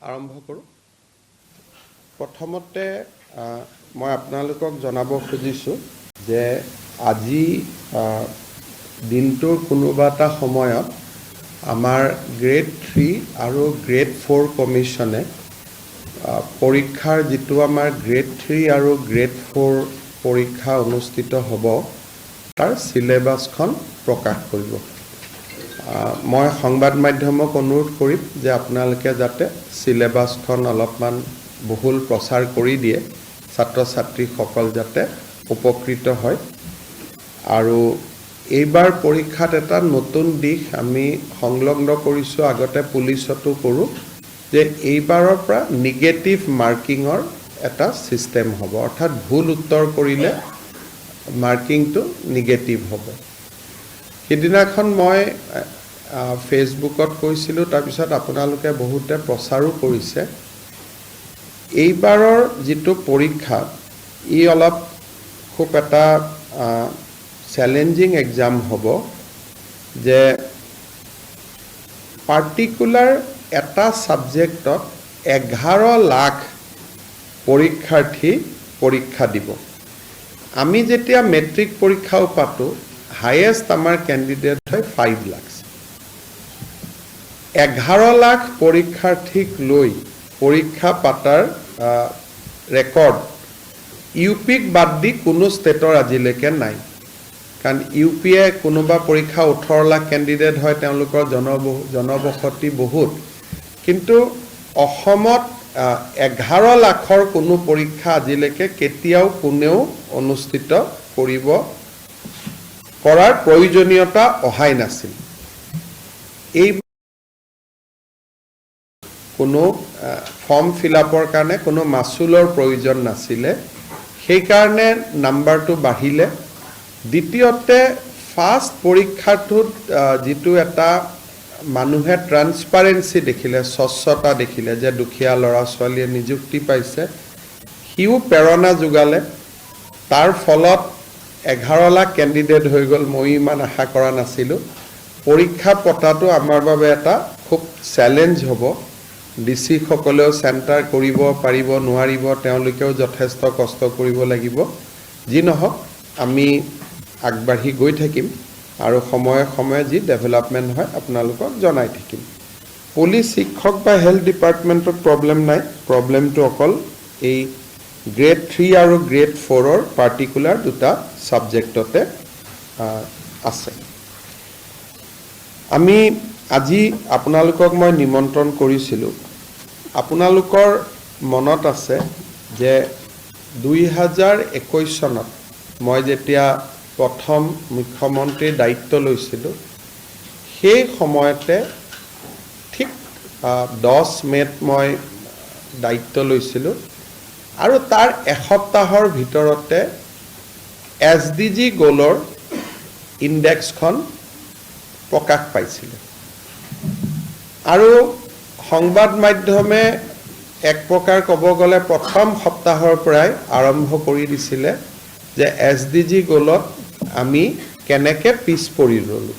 আৰম্ভ কৰোঁ। প্ৰথমতে মই আপোনালোকক জনাব খুজিছোঁ যে আজি দিনটোৰ কোনোবা এটা সময়ত আমাৰ গ্ৰেড 3 আৰু গ্ৰেড 4 কমিশ্যনে পৰীক্ষাৰ যিটো আমাৰ গ্ৰেড 3 আৰু গ্ৰেড 4 পৰীক্ষা অনুষ্ঠিত হ'ব তাৰ সিলেবাছখন প্ৰকাশ কৰিব। মই সংবাদ মাধ্যমক অনুৰোধ কৰিম যে আপোনালোকে যাতে সিলেবাছখন অলপমান বহুল প্ৰচাৰ কৰি দিয়ে, ছাত্ৰ ছাত্ৰীসকল যাতে উপকৃত হয়। আৰু এইবাৰ পৰীক্ষাত এটা নতুন দিশ আমি সংলগ্ন কৰিছোঁ, আগতে পুলিচতো কৰোঁ, যে এইবাৰৰ পৰা নিগেটিভ মাৰ্কিঙৰ এটা ছিষ্টেম হ'ব, অৰ্থাৎ ভুল উত্তৰ কৰিলে মাৰ্কিংটো নিগেটিভ হ'ব। সিদিনাখন মই ফেচবুকত কৈছিলোঁ, তাৰপিছত আপোনালোকে বহুতে প্ৰচাৰো কৰিছে। এইবাৰৰ যিটো পৰীক্ষা ই অলপ খুব এটা চেলেঞ্জিং এক্সাম হ'ব, যে পাৰ্টিকুলাৰ এটা ছাবজেক্টত 11 লাখ পৰীক্ষাৰ্থী পৰীক্ষা দিব। আমি যেতিয়া মেট্ৰিক পৰীক্ষাও পাতোঁ, হায়েষ্ট আমাৰ কেণ্ডিডেট হয় 5 লাখ। 11 লাখ পৰীক্ষাৰ্থীক লৈ পৰীক্ষা পাতাৰ ৰেকৰ্ড ইউ পিক বাদ দি কোনো ষ্টেটৰ আজিলৈকে নাই। কাৰণ ইউ পিয়ে কোনোবা পৰীক্ষা 18 লাখ কেণ্ডিডেট হয়, তেওঁলোকৰ জনবসতি বহুত, কিন্তু অসমত 11 লাখৰ কোনো পৰীক্ষা আজিলৈকে কেতিয়াও কোনেও অনুষ্ঠিত কৰাৰ প্ৰয়োজনীয়তা অহাই নাছিল। এই কোনো ফৰ্ম ফিল-আপৰ কাৰণে কোনো মাচুলৰ প্ৰয়োজন নাছিলে, সেইকাৰণে নাম্বাৰটো বাঢ়িলে। দ্বিতীয়তে ফাৰ্ষ্ট পৰীক্ষাটোত যিটো এটা মানুহে ট্ৰান্সপাৰেঞ্চি দেখিলে, স্বচ্ছতা দেখিলে, যে দুখীয়া ল'ৰা ছোৱালীয়ে নিযুক্তি পাইছে, সিও প্ৰেৰণা যোগালে। তাৰ ফলত 11 লাখ কেণ্ডিডেট হৈ গ'ল। মই ইমান আশা কৰা নাছিলোঁ। পৰীক্ষা পতাটো আমাৰ বাবে এটা খুব চেলেঞ্জ হ'ব। ডিচিসকলেও চেণ্টাৰ কৰিব পাৰিব নোৱাৰিব, তেওঁলোকেও যথেষ্ট কষ্ট কৰিব লাগিব। যি নহওক, আমি আগবাঢ়ি গৈ থাকিম আৰু সময়ে সময়ে যি ডেভেলপমেণ্ট হয় আপোনালোকক জনাই থাকিম। পুলিচ, শিক্ষক বা হেল্থ ডিপাৰ্টমেণ্টত প্ৰব্লেম নাই। প্ৰব্লেমটো অকল এই গ্ৰেড 3 আৰু গ্ৰেড 4ৰ পাৰ্টিকুলাৰ দুটা ছাবজেক্টতে আছে। আমি আজি আপোনালোকক মই নিমন্ত্ৰণ কৰিছিলোঁ। আপোনালোকৰ মনত আছে যে 2021 চনত মই যেতিয়া প্ৰথম মুখ্যমন্ত্ৰীৰ দায়িত্ব লৈছিলোঁ, সেই সময়তে ঠিক 10 মে'ত মই দায়িত্ব লৈছিলোঁ, আৰু তাৰ এসপ্তাহৰ ভিতৰতে SDG গ'লৰ ইণ্ডেক্সখন প্ৰকাশ পাইছিলে। আৰু সংবাদ মাধ্যমে এক প্ৰকাৰ ক'ব গ'লে প্ৰথম সপ্তাহৰ পৰাই আৰম্ভ কৰি দিছিলে যে SDG গ'লত আমি কেনেকৈ পিছ পৰি ৰ'লোঁ।